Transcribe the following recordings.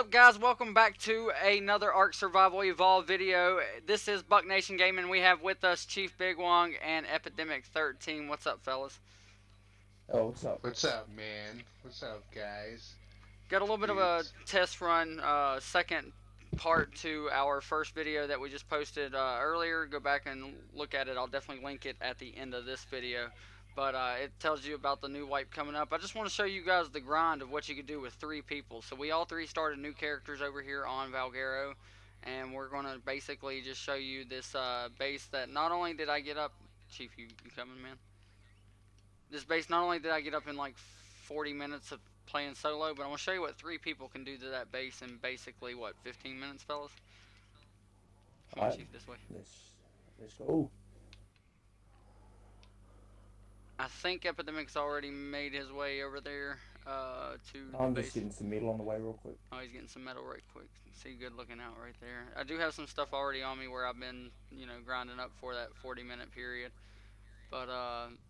up, guys? Welcome back to another Ark Survival Evolved video. This is Buck Nation Gaming. We have with us Chief Big Wong and Epidemic 13. What's up, fellas? Oh, what's up? What's up, man? What's up, guys? Got a little bit of a Dudes. test run, second part to our first video that we just posted earlier. Go back and look at it. I'll definitely link it at the end of this video. But it tells you about the new wipe coming up. I just want to show you guys the grind of what you could do with 3 people. So we all 3 started new characters over here on Valguero. And we're going to basically just show you this base that not only did I get up... Chief, you coming, man? This base, not only did I get up in like 40 minutes of playing solo, but I'm going to show you what 3 people can do to that base in basically, what, 15 minutes, fellas? Come on, Chief, this way. Let's go. I think Epidemic's already made his way over there to I'm the just base. getting some metal on the way real quick. Oh, he's getting some metal right quick. See, good looking out right there. I do have some stuff already on me where I've been, grinding up for that 40-minute period. But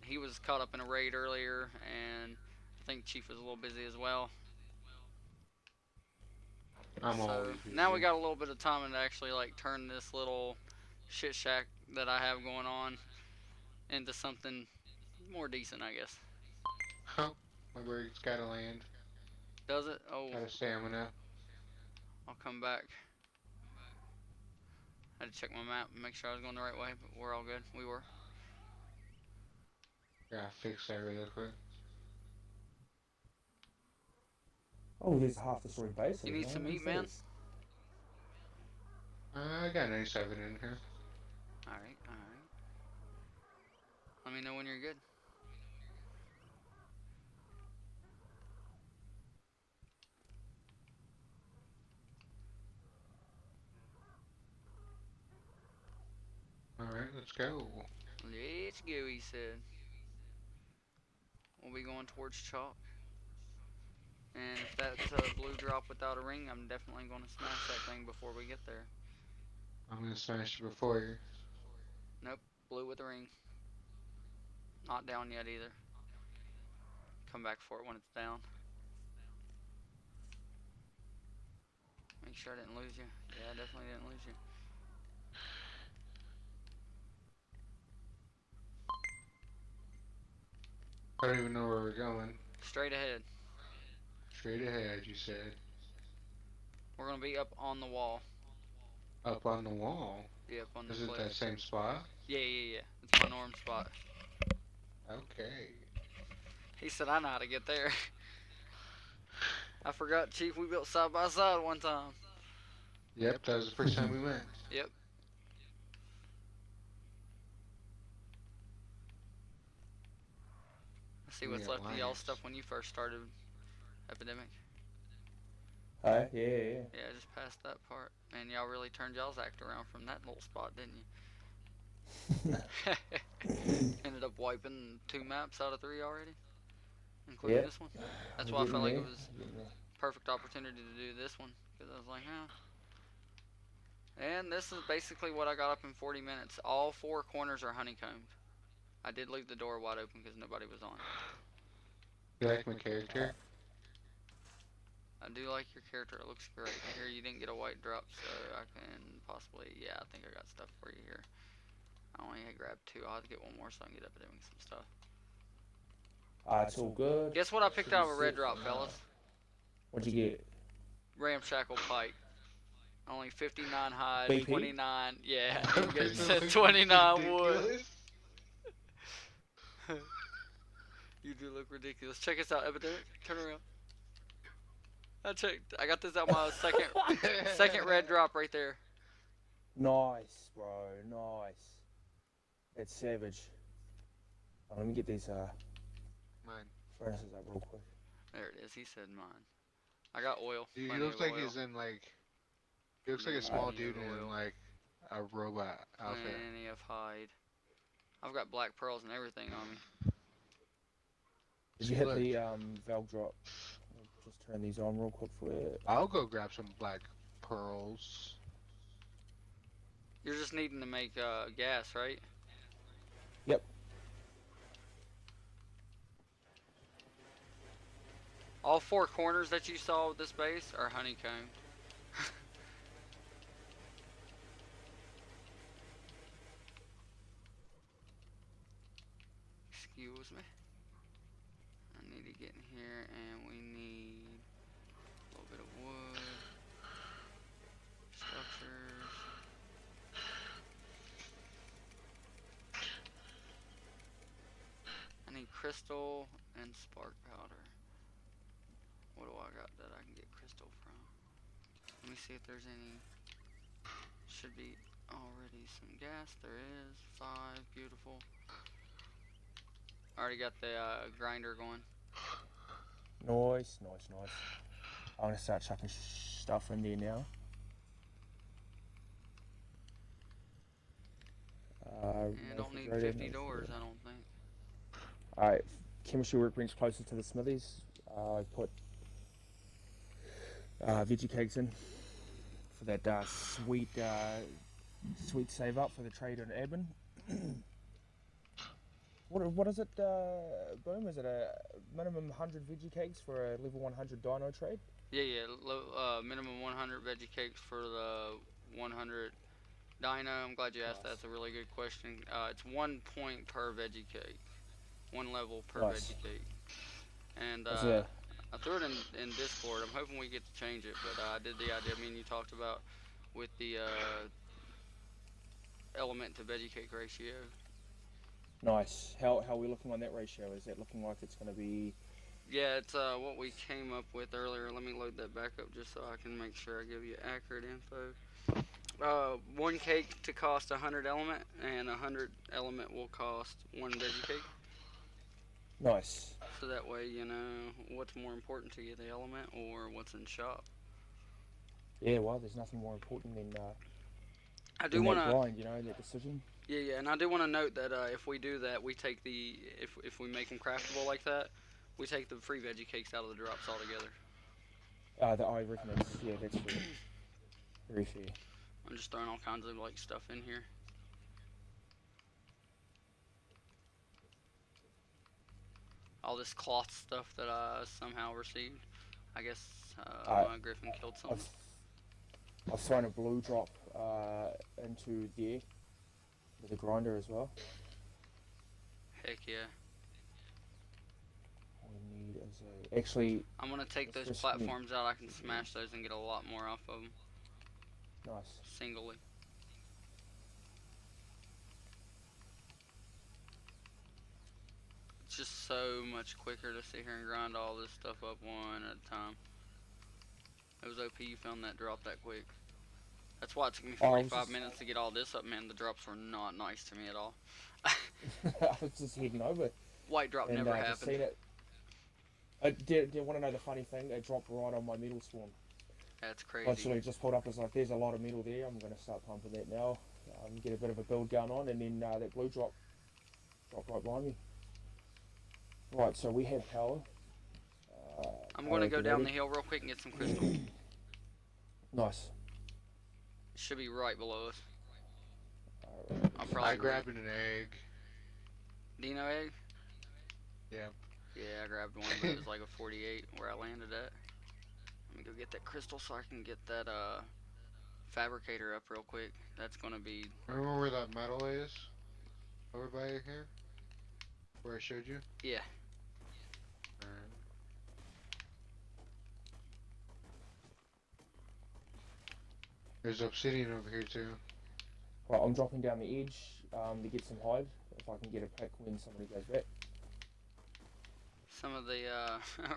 he was caught up in a raid earlier, and I think Chief was a little busy as well. I'm So always busy. now we got a little bit of time to actually like turn this little shit shack that I have going on into something more decent, I guess. Huh? My bird's gotta land. Does it? Oh, Got a stamina. I'll come back. I had to check my map and make sure I was going the right way, but we're all good. We were. Gotta fix that really quick. Oh, here's half the story base. You need some meat, man? I got 97 in here. Alright, alright. Let me know when you're good. Alright, let's go. Let's go, he said. We'll be going towards chalk. And if that's a blue drop without a ring, I'm definitely going to smash that thing before we get there. I'm gonna smash it before you. Nope, blue with a ring. Not down yet either. Come back for it when it's down. Make sure I didn't lose you. Yeah, I definitely didn't lose you. I don't even know where we're going. Straight ahead. Straight ahead, you said. We're going to be up on the wall. Up on the wall? Yeah, up on the Is it cliff. that same spot? Yeah. It's my norm spot. Okay. He said I know how to get there. I forgot, Chief, we built side by side one time. Yep, that was the first time we went. Yep. Let's see what's Yeah, left of y'all lions. stuff when you first started Epidemic. Hey, yeah. Yeah, just past that part. Man, y'all really turned y'all's act around from that little spot, didn't you? Ended up wiping 2 maps out of 3 already, including this one. That's why I felt like it was perfect opportunity to do this one, because I was like, And this is basically what I got up in 40 minutes. All 4 corners are honeycombed. I did leave the door wide open because nobody was on. You like my character? I do like your character. It looks great. Here, you didn't get a white drop, so I can possibly... Yeah, I think I got stuff for you here. I only grabbed 2. I'll have to get one more so I can get up and doing some stuff. It's all good. Guess what I picked out of a red drop, fellas? What'd you get? Ramshackle pike. Only 59 hide, BP? 29... Yeah, you guys said 29 wood. You do look ridiculous. Check us out, Epidemic. Turn around. I got this out my second red drop right there. Nice, bro. Nice. It's savage. Let me get these Mine. furnaces up real quick. There it is. He said mine. I got oil. He Plenty looks of like oil. he's in like... He looks like a small dude in like a robot outfit. Plenty of hide. I've got black pearls and everything on me. Did you hit the valve drop? I'll just turn these on real quick for you. I'll go grab some black pearls. You're just needing to make gas, right? Yep. All 4 corners that you saw of this base are honeycombed. Excuse me. I need to get in here, and we need a little bit of wood. Structures. I need crystal and spark powder. What do I got that I can get crystal from? Let me see if there's any. Should be already some gas. There is 5. Beautiful. Already got the grinder going. Nice. I'm gonna start chucking stuff in there now. And don't need 50 doors, I don't think. Alright, chemistry workbench closer to the smithies. I put veggie cakes in for that sweet save up for the trade and admin. What is it, Boom? Is it a minimum 100 veggie cakes for a level 100 dino trade? Yeah. Minimum 100 veggie cakes for the 100 dino. I'm glad you asked that. That's a really good question. It's 1 point per veggie cake. 1 level per veggie cake. And I threw it in Discord. I'm hoping we get to change it, but I did the idea me and you talked about with the element to veggie cake ratio. Nice. How are we looking on that ratio? Is that looking like it's going to be... Yeah, it's what we came up with earlier. Let me load that back up just so I can make sure I give you accurate info. 1 cake to cost 100 element, and 100 element will cost 1 veggie cake. Nice. So that way you know what's more important to you, the element or what's in shop. Yeah, well, there's nothing more important than I do want to grind, you know, that decision. Yeah, and I do want to note that if we do that, we take the if we make them craftable like that, we take the free veggie cakes out of the drops altogether. I reckon that's fair. Very fair. I'm just throwing all kinds of like stuff in here. All this cloth stuff that I somehow received. I guess my griffin killed something. I've thrown a blue drop into there with a grinder as well. Heck yeah. All we need is a... Actually... I'm going to take those platforms out. I can smash those and get a lot more off of them. Nice. Singly. It's just so much quicker to sit here and grind all this stuff up one at a time. It was OP you found that drop that quick. That's why it took me 45 minutes to get all this up, man. The drops were not nice to me at all. I was just heading over. White drop never happened. Seen it. Do you want to know the funny thing? It dropped right on my metal spawn. That's crazy. Literally just pulled up, it's like, there's a lot of metal there. I'm going to start pumping that now. Get a bit of a build going on, and then that blue dropped right behind me. Right, so we have power. I'm going to go down the hill real quick and get some crystal. Nice. It should be right below us. I grabbed an egg. Dino egg? Yeah. Yeah, I grabbed one, but it was like a 48 where I landed at. Let me go get that crystal so I can get that fabricator up real quick. That's going to be... Remember where that metal is? Over by here? Where I showed you? Yeah. Alright. There's obsidian over here too. Right, I'm dropping down the edge to get some hide, if I can get a pick when somebody goes back. Some of the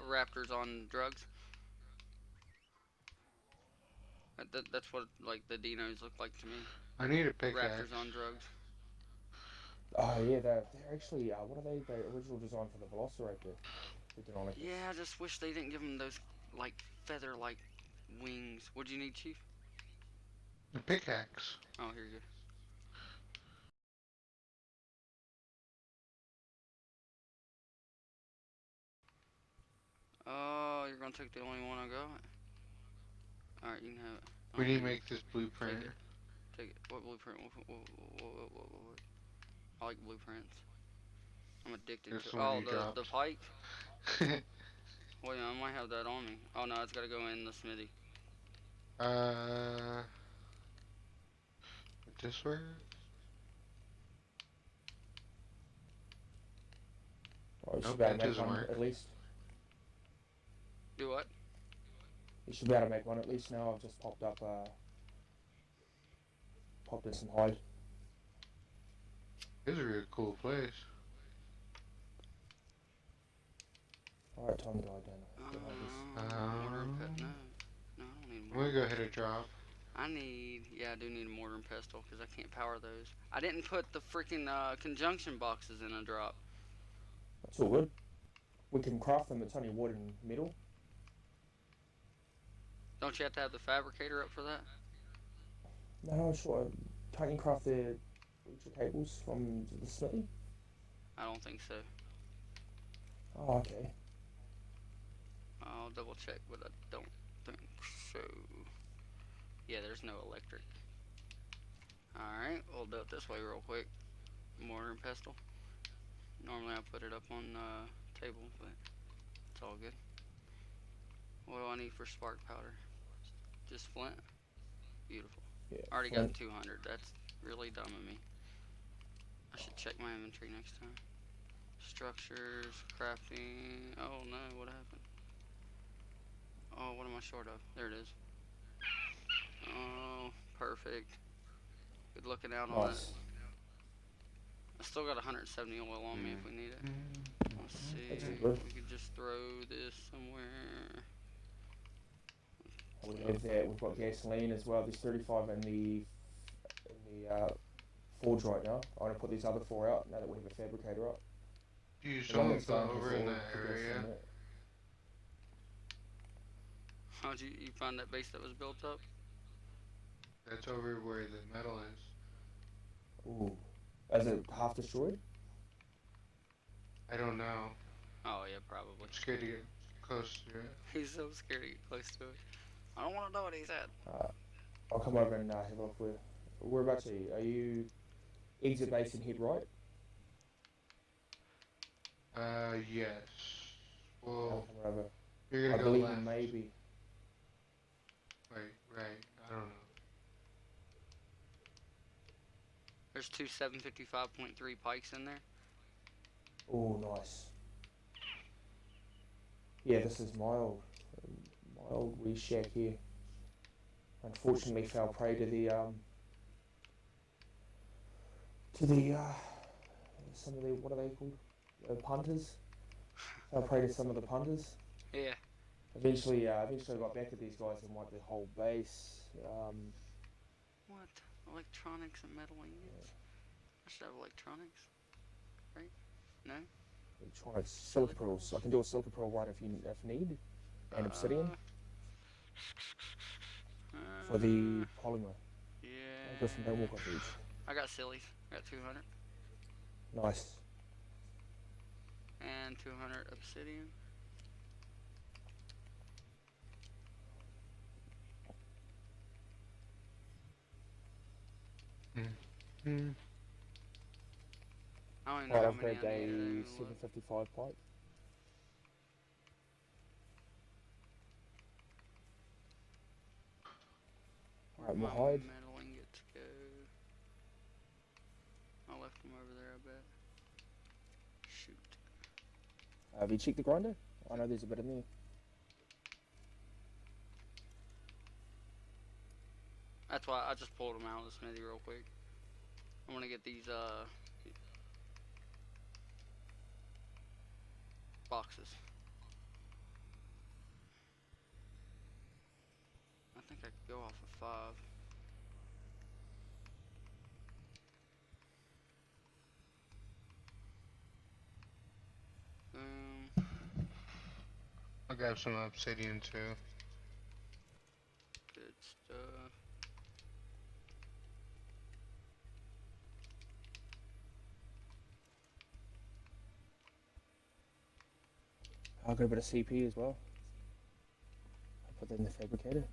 raptors on drugs. That's what like the dinos look like to me. I need a pickaxe. Raptors on drugs. Oh yeah, they're actually, what are they? The original design for the Velociraptor. Yeah, I just wish they didn't give them those like feather-like wings. What do you need, Chief? A pickaxe. Oh, here you go. Oh, you're gonna take the only one I got? Alright, you can have it. We need to make this blueprint. Take it. What blueprint? What? I like blueprints. I'm addicted to the pike? Wait, I might have that on me. Oh no, it's gotta go in the smithy. This way? You should Nope, be able that to make doesn't one work. at least. Do what? You should be able to make one at least now. I've just popped up, popped in some hide. This is a really cool place. Alright, time to dive down. Get like Mortar and pet. Um, No, I don't need I'm mortar. gonna go hit a drop. Yeah, I do need a mortar and pestle because I can't power those. I didn't put the freaking conjunction boxes in a drop. That's all good. We can craft them. It's only wood and metal. Don't you have to have the fabricator up for that? No, sure. Can't you craft the bleacher cables from the smithy? I don't think so. Oh, okay. I'll double check, but I don't think so. Yeah, there's no electric. Alright, we'll do it this way real quick. Mortar and pestle. Normally I put it up on the table, but it's all good. What do I need for spark powder? Just flint? Beautiful. Yeah. Already got 200. That's really dumb of me. I should check my inventory next time. Structures, crafting. Oh no, what happened? Oh, what am I short of? There it is. Oh, perfect. Good looking out on that. Nice. I still got 170 oil on me if we need it. Let's see. That's good. We could just throw this somewhere. We have that. We've got gasoline as well. There's 35 in the forge right now. I'm gonna put these other 4 out now that we have a fabricator up. You The one saw that's done over in before, that put this in area. there. How'd you find that base that was built up? That's over where the metal is. Ooh. Is it half destroyed? I don't know. Oh yeah, probably. I'm scared to get close to it. He's so scared to get close to it. I don't want to know what he's at. I'll come over and have a look. Whereabouts are you? Are you exit base and head right? Yes. I'll Well, come over. you're I gonna go believe left. maybe. Wait, right. I don't know. There's two 755.3 pikes in there. Oh, nice. Yeah, this is my old wee shack here. Unfortunately, fell prey to the some of the, what are they called? Punters. Fell prey to some of the punters. Yeah. Eventually got back at these guys and wiped the whole base. What? Electronics and metal ingots? I should have electronics. Right? No? Electronics, silica pearls. I can do a silica pearl right if need, and obsidian for the polymer. Yeah. Griffin, don't walk off the edge. I got sillies. I got 200. Nice. And 200 obsidian. Hmm. I don't even know Right, how I've many grabbed I a need. 755 pipe. Where'd Alright, my we'll hide. metal ingots go? I left them over there, I bet. Shoot. Have you checked the grinder? I know there's a bit in there. That's why I just pulled them out of the smithy real quick. I want to get these boxes. I think I could go off of 5. I'll grab some obsidian too. Good stuff. I'll get a bit of CP as well. I'll put that in the fabricator.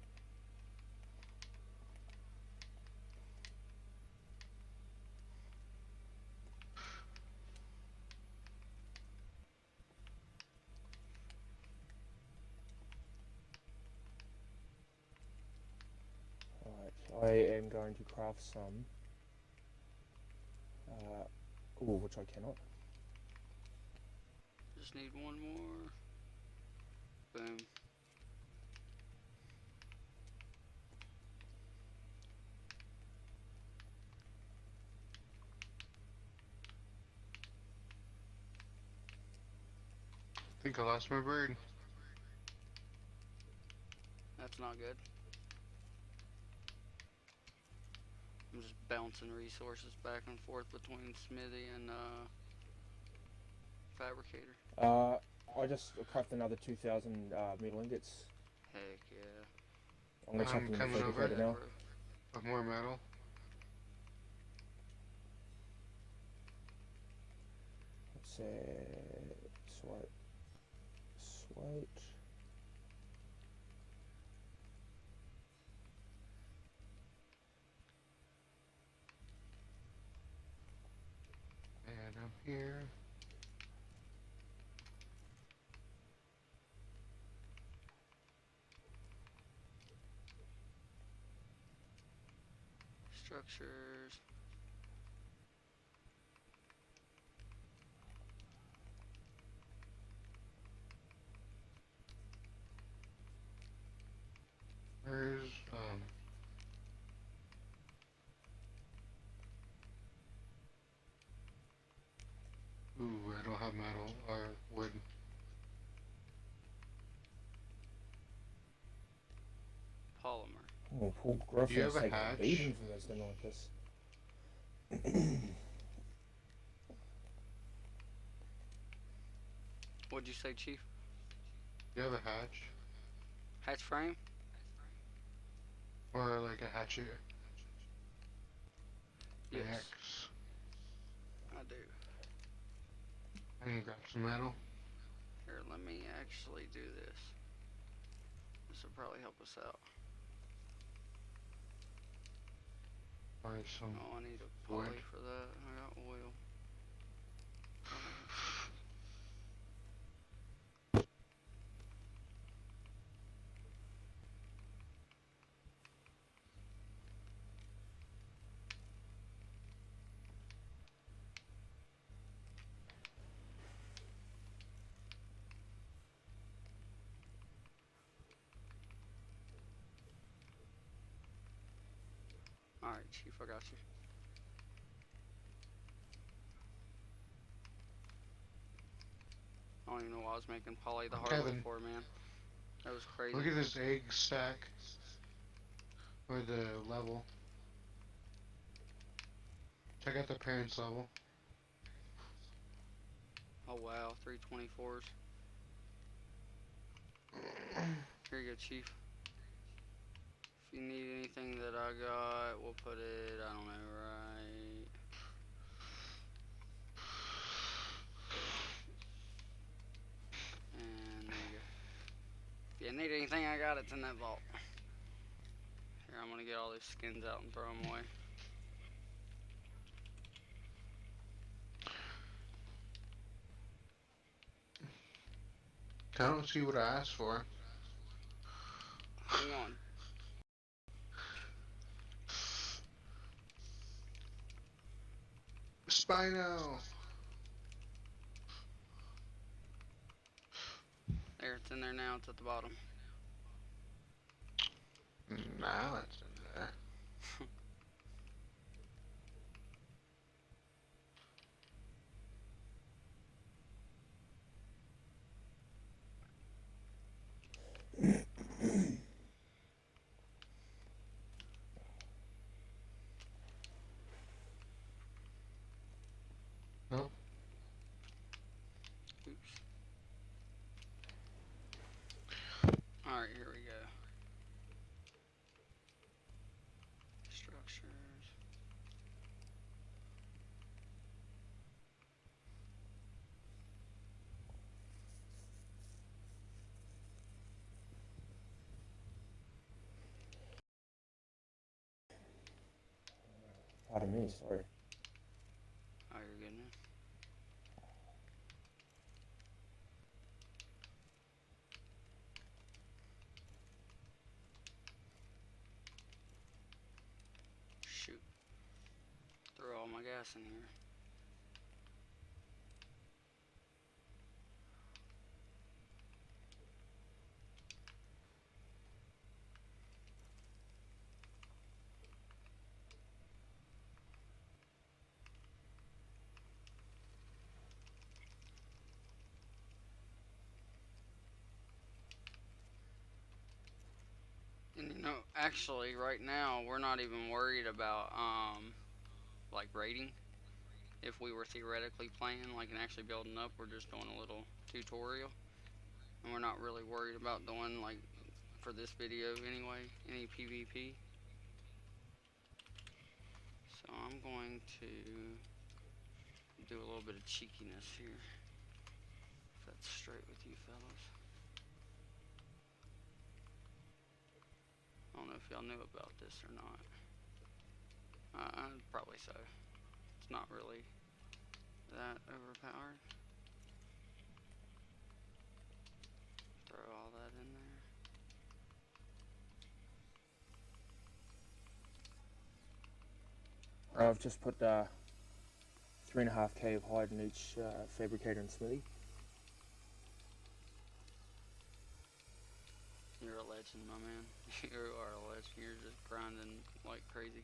Alright, I am going to craft some. Which I cannot. just need one more. Boom. I think I lost my bird. That's not good. I'm just bouncing resources back and forth between Smithy and Fabricator. I just craft another 2,000 metal ingots. Heck yeah. I'm gonna chuck I'm them in the coming over fabricator now. with more metal. Let's sweet. Sweet. And I'm here. Structures. Where's Ooh, I don't have metal or wood. Polymer. Oh, poor Do you Griffin's have a taking a hatch? beating for this thing like this. What'd you say, Chief? Do you have a hatch? Hatch frame? Or like a hatchet? Yes, Axe. I do. I can grab some metal. Here, let me actually do this. This will probably help us out. Or some Oh, I need a wood. poly for that. I got oil. Alright, Chief, I got you. I don't even know why I was making poly the hard way Kevin, for, man. That was crazy. look at this egg stack. Or the level. Check out the parents level. Oh wow, 324s. Here you go, Chief. If you need anything that I got, we'll put it, I don't know, right. And there you go. If you need anything, I got it's in that vault. Here, I'm gonna get all these skins out and throw them away. I don't see what I asked for. Hang on. Spino! There, it's in there now, it's at the bottom. Now it's in there. No? Oops. Alright, here we go. Structures. Pardon me, sorry. Oh, you're good now. Shoot. Throw all my gas in here. Actually, right now we're not even worried about like rating. If we were theoretically playing, like and actually building up, we're just doing a little tutorial, and we're not really worried about doing like for this video anyway any PvP. So I'm going to do a little bit of cheekiness here. If that's straight with you fellas. I don't know if y'all knew about this or not. Probably so. It's not really that overpowered. Throw all that in there. I've just put 3.5k of hide in each fabricator and smithy. You're a legend, my man. You are a legend. You're just grinding like crazy.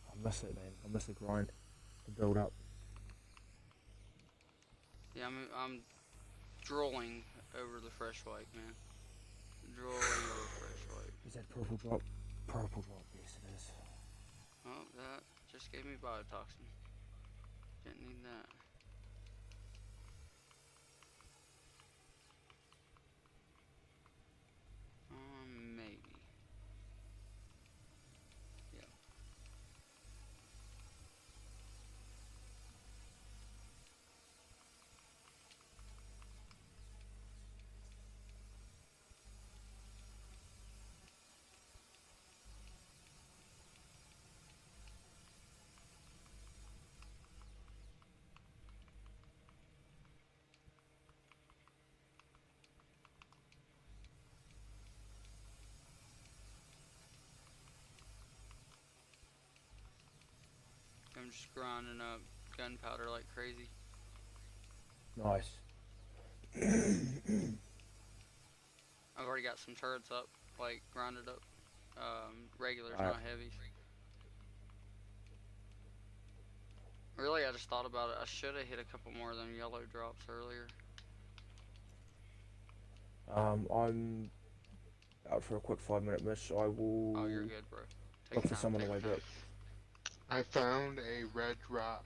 I miss it, man. I miss the grind, the build up. Yeah, I'm drooling over the fresh white, man. Drooling over fresh white. Is that purple drop? Purple drop, yes it is. Oh, that just gave me biotoxin. Didn't need that. Maybe. Yeah. I'm just grinding up gunpowder like crazy. Nice. I've already got some turrets up, like grinded up. Regulars, Alright. not heavies. Really, I just thought about it. I should have hit a couple more of them yellow drops earlier. I'm out for a quick 5-minute miss. I will Oh, you're good, bro. look for someone to take wake your up. time. I found a red drop.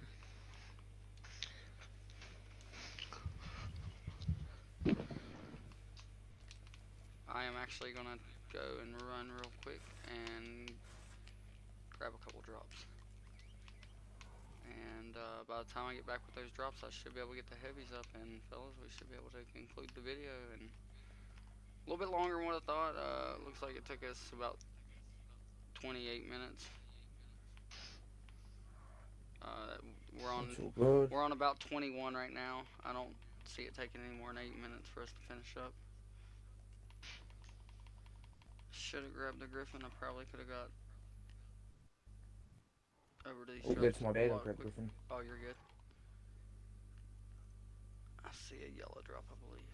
I am actually gonna go and run real quick and grab a couple drops. And by the time I get back with those drops, I should be able to get the heavies up. And fellas, we should be able to conclude the video. And a little bit longer than what I thought. Looks like it took us about 28 minutes. We're on about 21 right now. I don't see it taking any more than 8 minutes for us to finish up. Should have grabbed the griffin. I probably could have got over to these drops. That's my bad, I grabbed griffin. Oh, you're good. I see a yellow drop, I believe.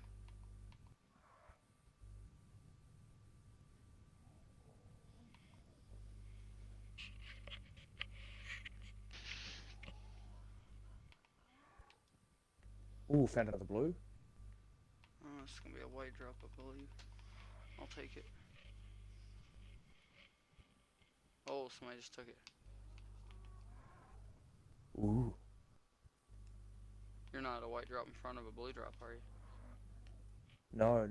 Ooh, found another blue. Oh, it's gonna be a white drop, I believe. I'll take it. Oh, somebody just took it. Ooh. You're not a white drop in front of a blue drop, are you? No.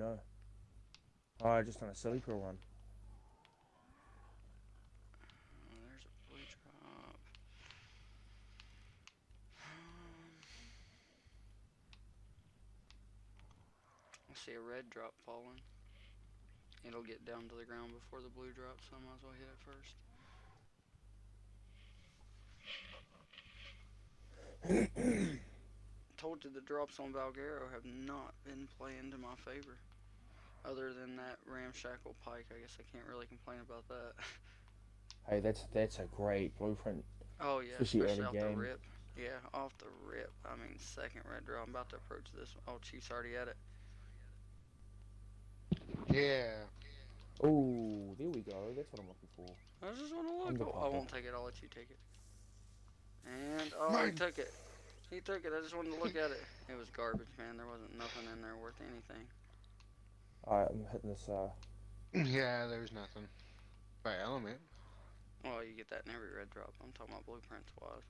Oh, I just done a silly pearl run. Oh, there's a blue drop. I see a red drop falling. It'll get down to the ground before the blue drop, so I might as well hit it first. Told you the drops on Valguero have not been playing to my favor. Other than that ramshackle pike, I guess I can't really complain about that. Hey, that's a great blueprint. Oh yeah, especially especially early off game. the rip. Yeah, off the rip. I mean, second red draw. I'm about to approach this one. Oh, Chief's already at it. Yeah. Oh, there we go. That's what I'm looking for. I just want to look. Oh, I won't take it. I'll let you take it. And oh, Mine. he took it. He took it. I just wanted to look at it. It was garbage, man. There wasn't nothing in there worth anything. Alright, I'm hitting this. Yeah, there's nothing. By element. Well, you get that in every red drop. I'm talking about blueprints wise.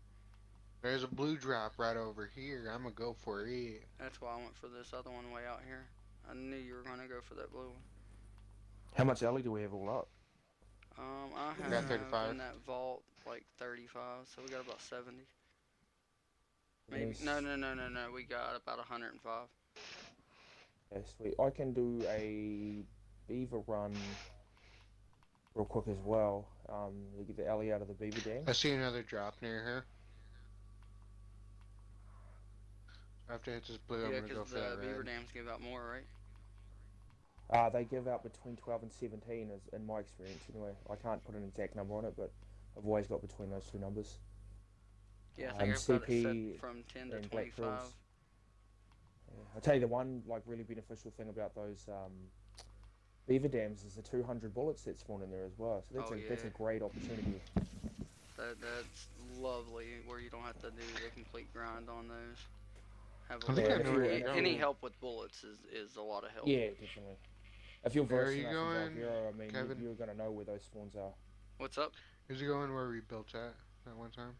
There's a blue drop right over here. I'm gonna go for it. That's why I went for this other one way out here. I knew you were gonna go for that blue one. How much alley do we have all up? I I got have in 35. that vault like 35, so we got about 70. Maybe no, Yes. no, no, no, no. We got about 105. Yeah, sweet. I can do a beaver run real quick as well. To get the alley out of the beaver I dams. see another drop near here. After I hit this blue, I'm Yeah, gonna 'cause go for that the beaver red. dams give out more, right? They give out between 12 and 17, as in my experience anyway. I can't put an exact number on it, but I've always got between those two numbers. Yeah, I think I've got it set CP from 10 to and black 25. pearls. Yeah. I'll tell you the one like really beneficial thing about those beaver dams is the 200 bullets that spawn in there as well. So Oh that's yeah, a great opportunity. that's lovely. Where you don't have to do the complete grind on those. Have a I Yeah, think I little and know if where you you're and if any going. you're help with bullets is a lot of help. yeah, definitely. If you're Where are versed you enough in going, Valkyra, I mean, Kevin? you're gonna know where those spawns are. What's up? Is he going where we built at that one time?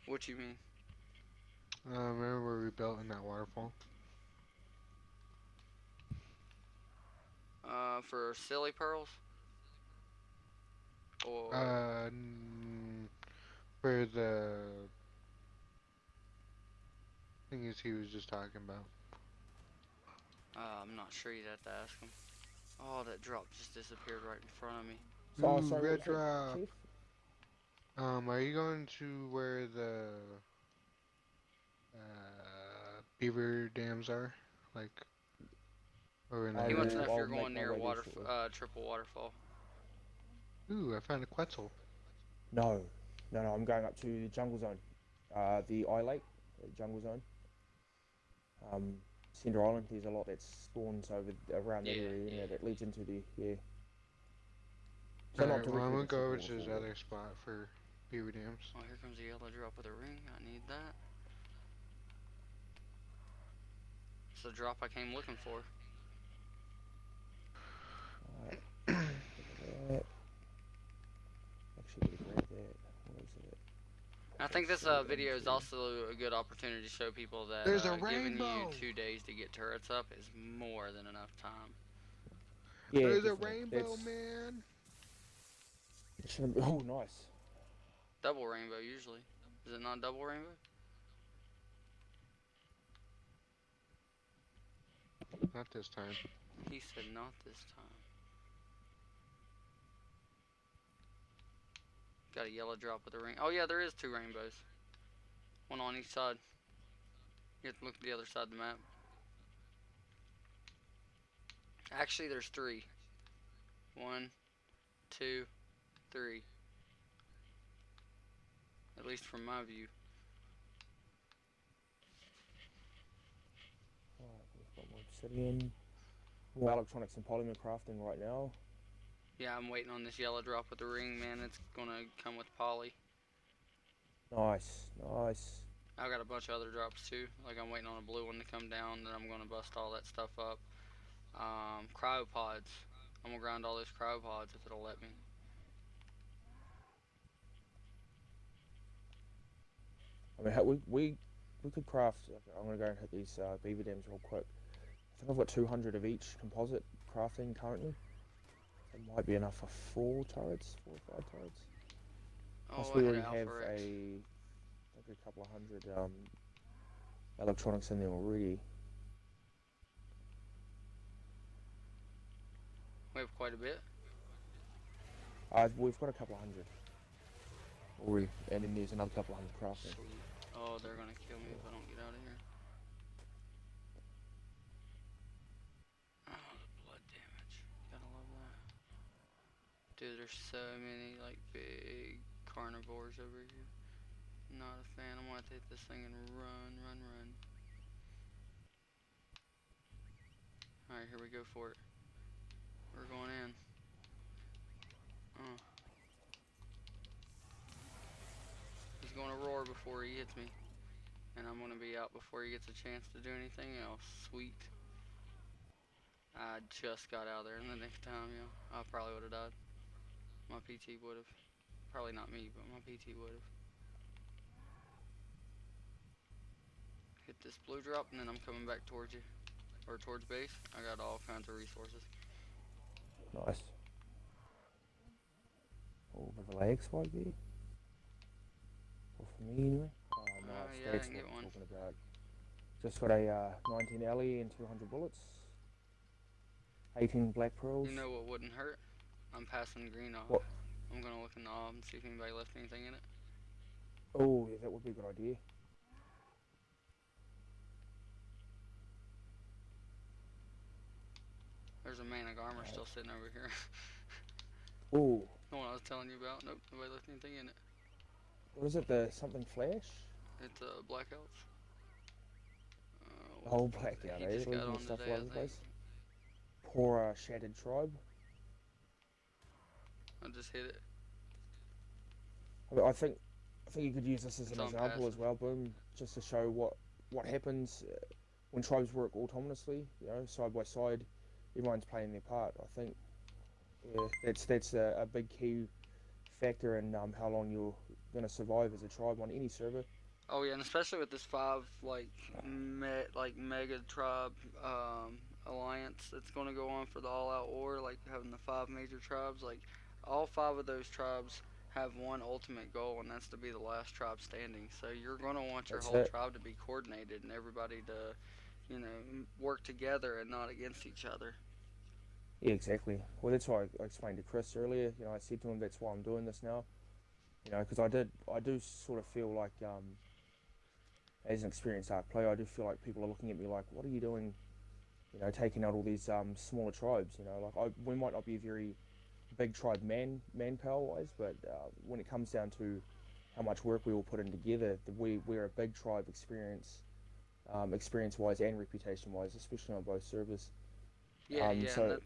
What you mean? Remember where we built in that waterfall? For silly pearls or For the thing is he was just talking about. I'm not sure. You'd have to ask them. Oh, that drop just disappeared right in front of me. So, oh, Ooh, sorry, what red was that, drop. Chief? Are you going to where the beaver dams are? Like over in I that He wants to know area? if will. I'll you're make going my near way there shortly. triple waterfall. Ooh, I found a Quetzal. No, no. I'm going up to the jungle zone. The eye lake, the jungle zone. Um, Cinder Island. There's a lot that spawns over around that Yeah, area. yeah. That leads into the yeah. So not Alright, well I'm directly gonna the go triple over to this waterfall. other spot for beaver dams. Oh, here comes the yellow drop with a ring. I need that. It's the drop I came looking for. Alright, that. Actually, would have grabbed that. What was it? I Okay, think this so video is into. also a good opportunity to show people that There's a giving you rainbow! 2 days to get turrets up is more than enough time. Yeah, There's a definitely. rainbow, That's. man! Oh, nice. Double rainbow usually. Is it not double rainbow? Not this time. He said not this time. Got a yellow drop with a ring. Oh yeah, there is 2 rainbows. One on each side. You have to look at the other side of the map. Actually, there's 3. 1, 2, 3. At least from my view. Alright, we've got more obsidian. More electronics and polymer crafting right now. Yeah, I'm waiting on this yellow drop with the ring, man. It's gonna come with poly. Nice, nice. I got a bunch of other drops too. Like I'm waiting on a blue one to come down. Then I'm gonna bust all that stuff up. Cryopods. I'm gonna grind all those cryopods if it'll let me. I mean, we could craft. Okay, I'm gonna go and hit these beaver dams real quick. I think I've got 200 of each composite crafting currently. It might be enough for 4 or 5 turrets. Plus, Oh, I we hit already have Alpha X. I think a couple of hundred electronics in there already. We have quite a bit. We've got a couple of hundred already, and then there's another couple of hundred crafting. Sweet. Oh, they're gonna kill me if I don't get out of here. Oh, the blood damage. Gotta love that. Dude, there's so many like big carnivores over here. Not a fan. I'm gonna take this thing and run, run, run. Alright, here we go for it. We're going in. He's gonna roar before he hits me. And I'm gonna be out before he gets a chance to do anything else. Sweet. I just got out there in the nick of time, yeah. I probably would have died. My PT would have. Probably not me, but my PT would have. Hit this blue drop, and then I'm coming back towards you. Or towards base. I got all kinds of resources. Nice. Oh, bit of a lag spike there. Or for me anyway. Oh no, Yeah, I that's can what get I'm one. talking about. Just got a 19 alley and 200 bullets. 18 black pearls. You know what wouldn't hurt? I'm passing green off. What? I'm gonna look in the ob and see if anybody left anything in it. Oh, yeah, that would be a good idea. There's a man of armor still sitting over here. Oh, The one I was telling you about. Nope, nobody left anything in it. what is it? The something flash? It's blackouts. Oh, blackout, He eh? just got Leaving on stuff today, all I over the think. place. Poor shattered tribe. I just hit it. I think you could use this as It's an on example as passive. well, Boom, just to show what happens when tribes work autonomously, side by side. Everyone's playing their part. I think that's a big key factor in how long you're going to survive as a tribe on any server. Oh yeah, and especially with this five mega tribe alliance that's going to go on for the all out war, like having the five major tribes, like all five of those tribes have one ultimate goal, and that's to be the last tribe standing. So you're going to want your That's whole it. tribe to be coordinated and everybody to, work together and not against each other. Yeah, exactly. Well, that's why I explained to Chris earlier. I said to him that's why I'm doing this now. Because I do sort of feel like, as an experienced Ark player, I do feel like people are looking at me like, what are you doing? Taking out all these smaller tribes. We might not be very big tribe manpower wise, but when it comes down to how much work we all put in together, we're a big tribe experience wise and reputation wise, especially on both servers. Yeah, and So that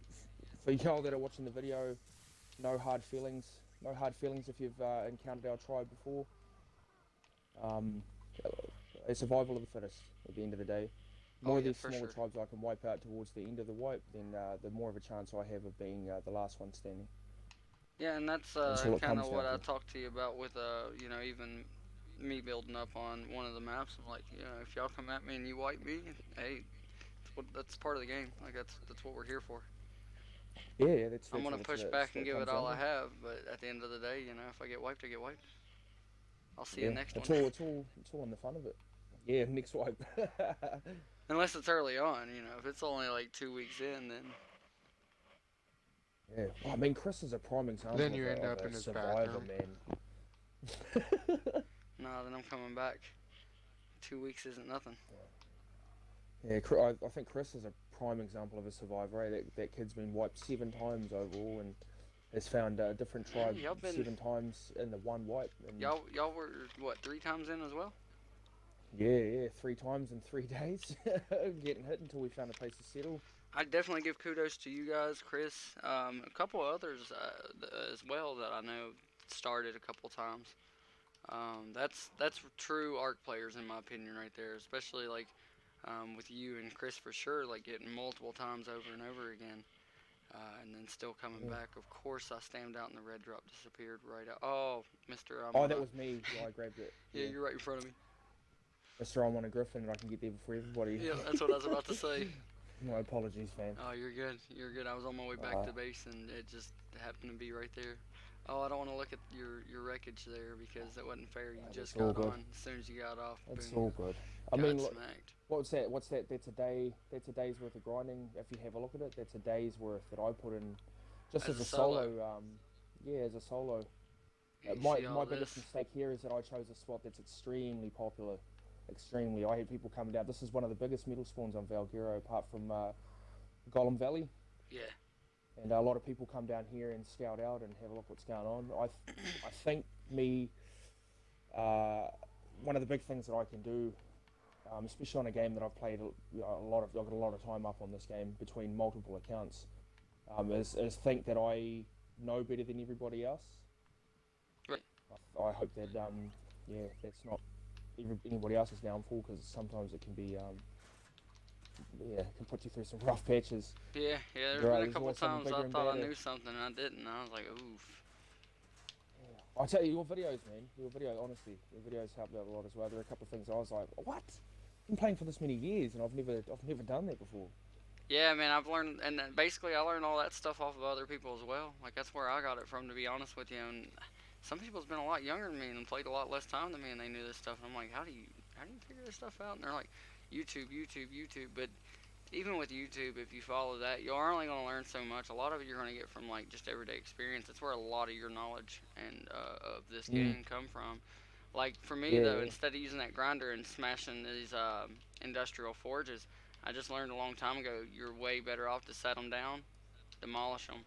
for y'all that are watching the video, no hard feelings. No hard feelings if you've encountered our tribe before. Um, a survival of the fittest at the end of the day. The oh more of yeah, these for smaller sure. tribes I can wipe out towards the end of the wipe, then the more of a chance I have of being the last one standing. Yeah, and that's That's all it kind of comes what down I to. talked to you about with even me building up on one of the maps. I'm like, if y'all come at me and you wipe me, hey, that's part of the game. Like that's what we're here for. Yeah, that's I'm that's gonna what push that's back what and it give it comes all down I to. have, but at the end of the day, if I get wiped, I get wiped. I'll see you Yeah, next it's one. all in the fun of it. Yeah, next wipe. Unless it's early on, if it's only like 2 weeks in, then Yeah, well, I mean Chris is a prime Then example you end of up a in his survivor, bathroom. man. no, then I'm coming back. 2 weeks isn't nothing. Yeah, I think Chris is a prime example of a survivor. That kid's been wiped 7 times overall and has found a different Yeah, tribe y'all been 7 times in the one wipe. And y'all were what 3 times in as well? yeah, 3 times in 3 days, getting hit until we found a place to settle. I definitely give kudos to you guys, Chris. A couple others as well that I know started a couple times. That's true Arc players in my opinion, right there. Especially like with you and Chris for sure, like getting multiple times over and over again, and then still coming Yeah. back. Of course, I stammed out and the red drop disappeared right out. Oh, Mister, Oh, that was me. Yeah, I grabbed it. yeah, Yeah, you're right in front of me. Mister, I'm on a griffin and I can get there before everybody. Yeah, that's what I was about to say. My apologies, man. Oh, you're good. You're good. I was on my way back Uh, to base and it just happened to be right there. Oh, I don't want to look at your wreckage there because that wasn't fair. You it's just all got good. on. As soon as you got off, It's boom, all good. I mean, got look, smacked. what's that? What's that? That's a day. That's a day's worth of grinding. If you have a look at it, that's a day's worth that I put in, just As as a a solo, solo. Yeah, as a solo. you My see all my biggest this. mistake here is that I chose a spot that's extremely popular. Extremely. I had people coming down. This is one of the biggest metal spawns on Valguero, apart from Golem Valley. Yeah. And a lot of people come down here and scout out and have a look what's going on. I think me, uh, one of the big things that I can do, especially on a game that I've played a lot of, I've got a lot of time up on this game between multiple accounts, is think that I know better than everybody else. Right. I hope that yeah, that's not anybody else's downfall because sometimes it can be yeah, can put you through some rough patches. Yeah, yeah. There's There been are, a there's couple always something times I bigger and thought I better. knew something and I didn't. And I was like, oof. Yeah. I tell you, your videos, man, your videos, honestly, your videos helped out a lot as well. There are a couple of things I was like, what? I've been playing for this many years and I've never done that before. Yeah, man. I've learned, and basically I learned all that stuff off of other people as well. Like that's where I got it from, to be honest with you. And some people's been a lot younger than me and played a lot less time than me, and they knew this stuff. And I'm like, how do you figure this stuff out? And they're like, YouTube, YouTube, YouTube. But even with YouTube, if you follow that, you're only going to learn so much. A lot of it you're going to get from like just everyday experience. That's where a lot of your knowledge and of this Mm. game come from. Like for me Yeah, though, yeah. instead of using that grinder and smashing these industrial forges, I just learned a long time ago you're way better off to set them down, demolish them,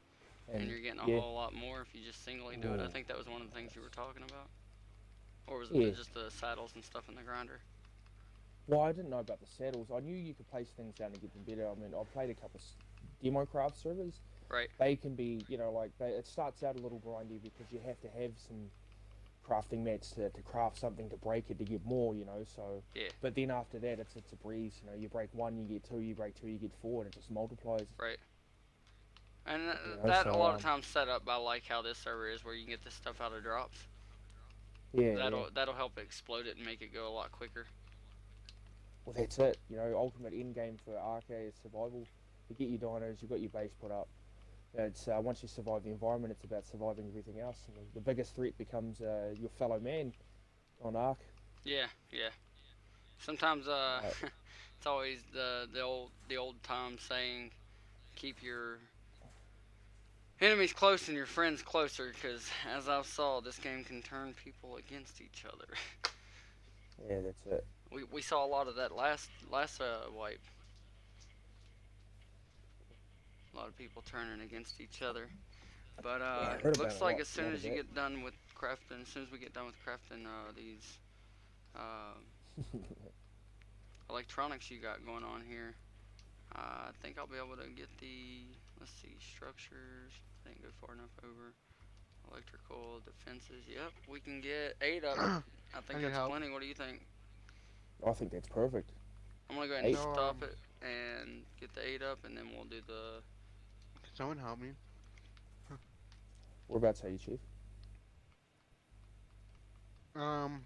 and And you're getting a yeah, whole lot more if you just singly do it. I oh, think that was one of the things you were talking about, or was it yeah. just the saddles and stuff in the grinder? Well, I didn't know about the saddles. I knew you could place things down to get them better. I mean, I played a couple demo craft servers. Right. They can be, like it starts out a little grindy because you have to have some crafting mats to craft something to break it to get more, So, Yeah. but then after that, it's a breeze. You break one, you get two. You break two, you get four, and it just multiplies. Right. And that a So lot of times set up by like how this server is, where you can get this stuff out of drops. yeah, yeah. That'll help explode it and make it go a lot quicker. Well, that's it. Ultimate end game for Ark is survival. You get your dinos, you've got your base put up. It's once you survive the environment, it's about surviving everything else. And the biggest threat becomes your fellow man on Ark. Yeah, yeah. Sometimes Uh, it's always the old time saying, keep your enemies close and your friends closer, because as I saw, this game can turn people against each other. yeah, that's it. We saw a lot of that last wipe. A lot of people turning against each other. But Yeah, I heard about looks a like lot, as a soon lot of as you that. get done with crafting, as soon as we get done with crafting these uh, electronics you got going on here, I think I'll be able to get the, let's see, structures. I didn't go far enough over. Electrical defenses. Yep, we can get 8 up. I I think need that's help. plenty. What do you think? I think that's perfect. I'm gonna go ahead and Eight. No, stop it and get the 8 up, and then we'll do the. can someone help me? We're about to say you, Chief. Um,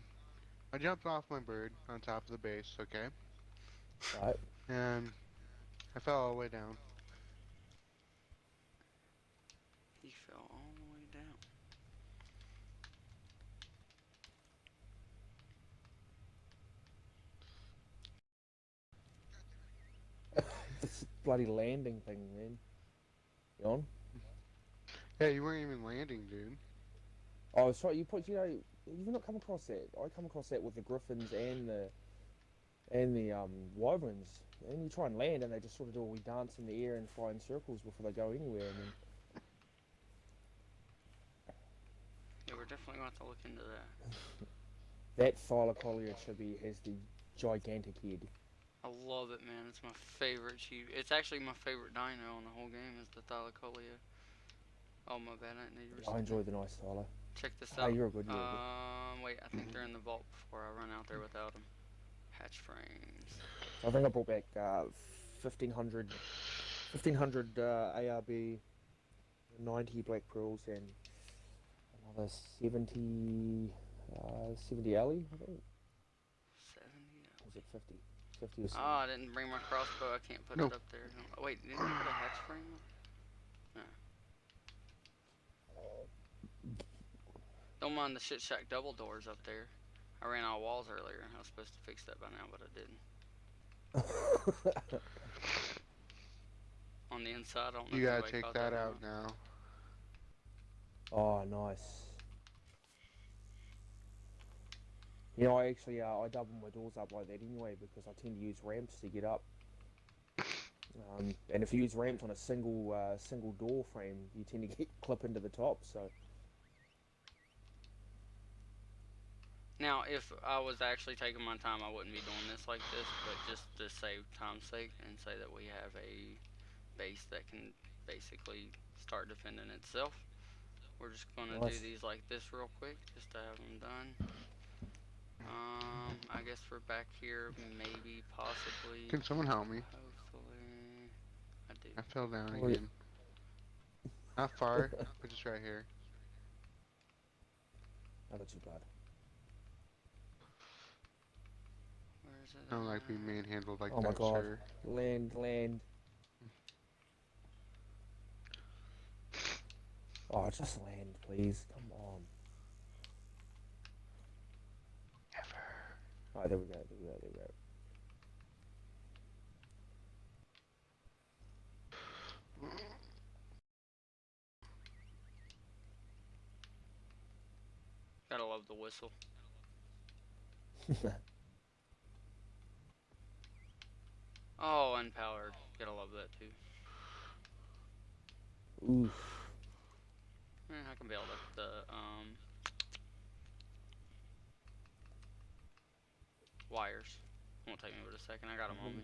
I jumped off my bird on top of the base, okay? Right. And I fell all the way down. He fell all the way down. This bloody landing thing, man. You on? Yeah, you weren't even landing, dude. Oh, it's right. You've not come across that. I come across that with the griffins and the wyverns. And you try and land, and they just sort of do a wee dance in the air and fly in circles before they go anywhere. And then Yeah, we're definitely going to have to look into that. that thylacoleo chibby has the gigantic head. I love it, man. It's my favorite chief. It's actually my favorite dino on the whole game is the Thylacoleo. Oh, my bad. I didn't need to I reset that. enjoy the nice thyla. Check this Oh, out. you're good. You're good. Wait. I think they're in the vault before I run out there without them. Hatch frames. I think I brought back 1500, 1500 ARB, 90 black pearls, and another 70 alley, I think. 70. Or was it 50? 50 or Oh, something. I didn't bring my crossbow. I can't put No. it up there. Oh, wait, didn't you put a hatch frame on? No. Don't mind the shit shack double doors up there. I ran out of walls earlier. I was supposed to fix that by now, but I didn't. On the inside, I don't know You if gotta anybody take caught that or out not. now. Oh, nice. I actually I double my doors up like that anyway because I tend to use ramps to get up. And if you use ramps on a single door frame, you tend to clip into the top. So Now, if I was actually taking my time, I wouldn't be doing this like this, but just to save time's sake and say that we have a base that can basically start defending itself, we're just going to nice. do these like this real quick, just to have them done. I guess we're back here. Maybe, possibly, Can someone help me? hopefully. I do. I fell down Oh, yeah. again. Not far, but just right here. Not too bad. Where is it I don't like being at? manhandled like Oh my that, god. sir. Land, land. Oh, just land, please. Come on. Never. Oh, there we go, there we go, there we go. Gotta love the whistle. Oh, unpowered. Gotta love that too. Oof. I can build up the wires. Won't take me but a second. I got them on me.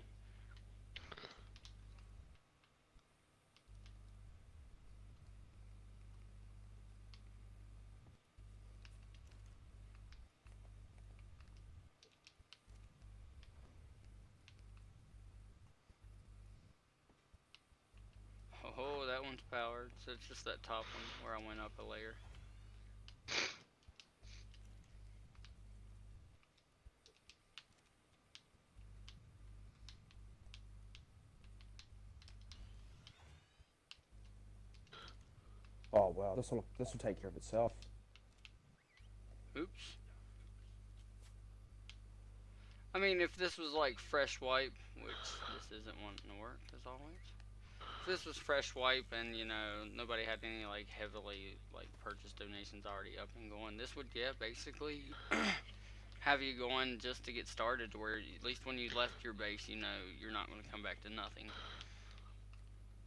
Oh, that one's powered. So it's just that top one where I went up a layer. Oh wow, this will take care of itself. Oops. I mean, if this was like fresh wipe, which this isn't wanting to work as always. If this was fresh wipe and nobody had any like heavily like purchase donations already up and going, this would basically have you going just to get started to where at least when you left your base, you're not going to come back to nothing.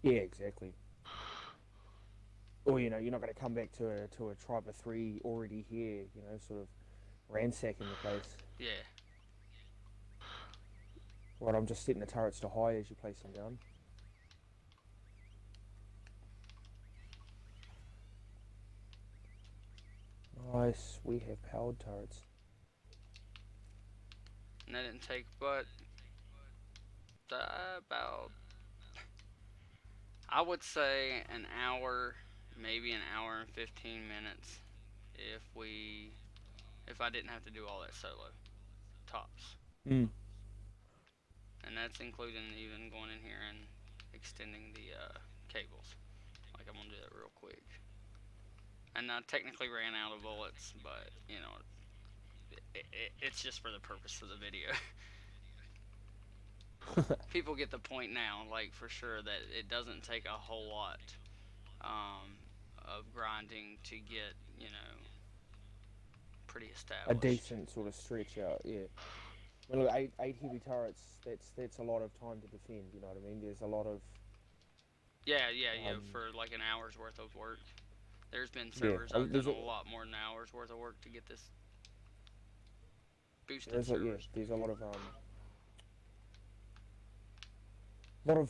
Yeah, exactly. Or you're not going to come back to a tribe of three already here. Sort of ransacking the place. Yeah. Right, I'm just setting the turrets to high as you place them down. Nice, we have powered turrets. And that didn't take but about, I would say, an hour, maybe an hour and 15 minutes if I didn't have to do all that solo tops. Mm. And that's including even going in here and extending the cables. Like, I'm gonna do that real quick. And I technically ran out of bullets, but it's just for the purpose of the video. People get the point now, like, for sure, that it doesn't take a whole lot of grinding to get, pretty A established. decent sort of stretch out, yeah. Well, look, eight heavy turrets. That's a lot of time to defend. You know what I mean? There's a lot of Yeah, um, for like an hour's worth of work. There's been yeah. servers I've done There's a lot more than an hour's worth of work to get this boosted yeah. servers. There's a lot of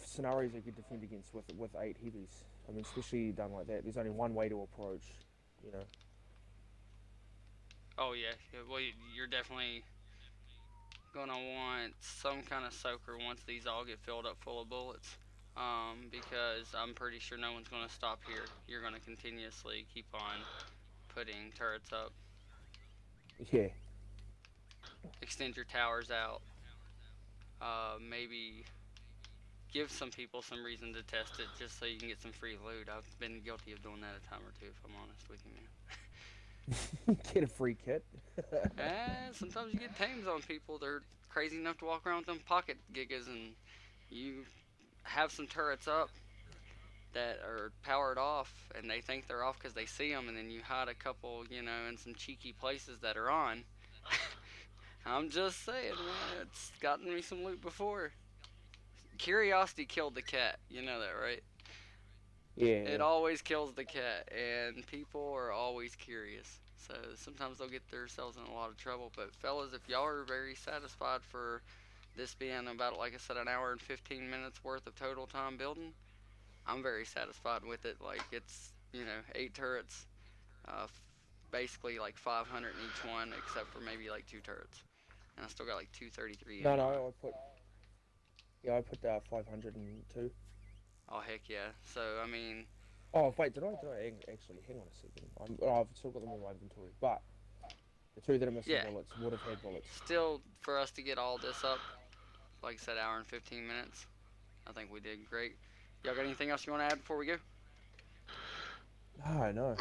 scenarios you could defend against with eight heavies. I mean, especially done like that. There's only one way to approach. You know. Oh yeah, well you're definitely gonna want some kind of soaker once these all get filled up full of bullets. Because I'm pretty sure no one's gonna stop here. You're gonna continuously keep on putting turrets up. Yeah. Extend your towers out. Maybe give some people some reason to test it just so you can get some free loot. I've been guilty of doing that a time or two, if I'm honest with you, man. Get a free kit. And sometimes you get tames on people. They're crazy enough to walk around with them pocket gigas, and you have some turrets up that are powered off, and they think they're off because they see them, and then you hide a couple, in some cheeky places that are on. I'm just saying, man, it's gotten me some loot before. Curiosity killed the cat. You know that, right? Yeah. It always kills the cat, and people are always curious. So sometimes they'll get themselves in a lot of trouble. But fellas, if y'all are very satisfied for this being about, like I said, an hour and 15 minutes worth of total time building, I'm very satisfied with it. Like, it's 8 turrets, basically like 500 in each one, except for maybe like 2 turrets. and I still got like 233. No, I put. Yeah, I put 502. Oh heck yeah! So I mean, Oh wait, did I actually? Hang on a second. I've still got them in my inventory, but the two that are missing yeah, bullets would have had bullets. still for us to get all this up, like I said, hour and 15 minutes. I think we did great. Y'all got anything else you want to add before we go? No.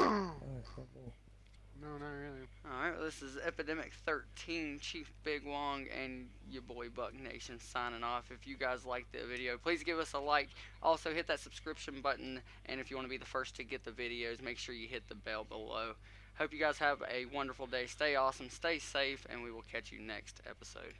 No, not really. Alright, well, this is Epidemic 13, Chief Big Wong, and your boy Buck Nation signing off. If you guys liked the video, please give us a like. Also, hit that subscription button, and if you want to be the first to get the videos, make sure you hit the bell below. Hope you guys have a wonderful day. Stay awesome, stay safe, and we will catch you next episode.